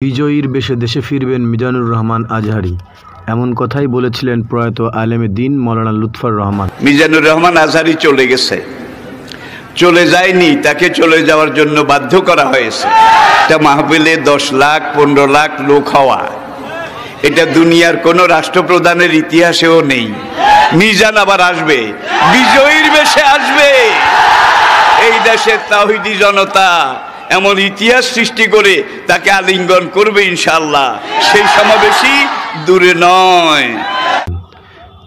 বিজয়ীর বেশে দেশে ফিরবেন মিজানুর রহমান আজহারী, এমন কথাই বলেছিলেন প্রয়াত আলেমে দ্বীন মাওলানা লুৎফর রহমান। মিজানুর রহমান আজহারী চলে গেছে, চলে যায়নি, তাকে চলে যাওয়ার জন্য বাধ্য করা হয়েছে। এটা মাহফিলে 10 লাখ 15 লাখ লোক হওয়া, এটা দুনিয়ার কোন রাষ্ট্রপ্রধানের ইতিহাসেও নেই। মিজান আবার আসবে, বিজয়ীর বেশে আসবে। এই দেশের তাওহীদি জনতা এমন ইতিহাস সৃষ্টি করে তাকে আলিঙ্গন করবে ইনশাআল্লাহ। সেই সমাবেশই দূরে নয়।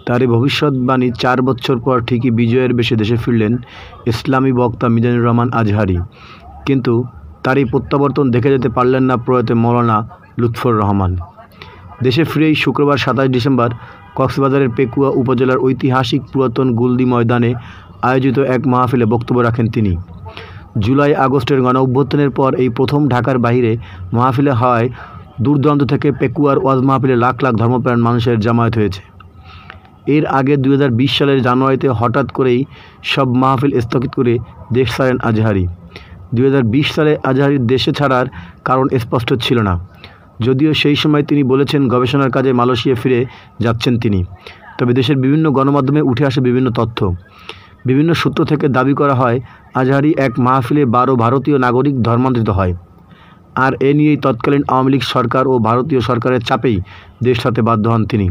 তার এই ভবিষ্যৎবাণী 4 বছর পর ঠিকই বিজয়ের বেশে দেশে ফিরলেন ইসলামী বক্তা মিজানুর রহমান আজহারী। কিন্তু তার এই প্রত্যাবর্তন দেখে যেতে পারলেন না প্রয়াত মাওলানা লুৎফর রহমান। দেশে ফিরেই শুক্রবার 27 ডিসেম্বর কক্সবাজারের পেকুয়া উপজেলার ঐতিহাসিক পুরাতন গুলদি ময়দানে আয়োজিত এক মাহফিলে বক্তব্য রাখেন তিনি। জুলাই আগস্টের গণঅভ্যুত্থানের পর এই প্রথম ঢাকার বাইরে মাহফিলে হয় দূর দূরান্ত থেকে পেকুয়ার ওয়াজ মাহফিলে লাখ লাখ ধর্মপ্রাণ মানুষের জামায়াত হয়েছে। এর আগে 2020 সালের জানুয়ারিতে হঠাৎ করেই সব মাহফিল স্থগিত করে দেশ ছাড়েন আজহারী। 2020 সালে আজহারীর দেশে ছাড়ার কারণ স্পষ্ট ছিল না, যদিও সেই সময় তিনি বলেছেন গবেষণার কাজে মালয়েশিয়া ফিরে যাচ্ছেন তিনি। তবে দেশের বিভিন্ন গণমাধ্যমে উঠে আসে বিভিন্ন তথ্য। বিভিন্ন সূত্র থেকে দাবি করা হয় আজহারী এক মাহফিলে 12 ভারতীয় নাগরিক ধর্মান্তরিত হয়, আর এ নিয়েই তৎকালীন আওয়ামী লীগ সরকার ও ভারতীয় সরকারের চাপেই দেশ ছাড়তে বাধ্য হন তিনি।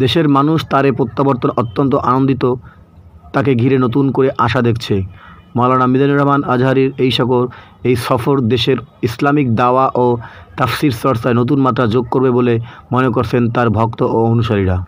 দেশের মানুষ তার এ প্রত্যাবর্তন অত্যন্ত আনন্দিত, তাকে ঘিরে নতুন করে আশা দেখছে। মাওলানা মিজানুর রহমান আজহারীর এই সফর দেশের ইসলামিক দাওয়া ও তাফসির চর্চায় নতুন মাত্রা যোগ করবে বলে মনে করছেন তার ভক্ত ও অনুসারীরা।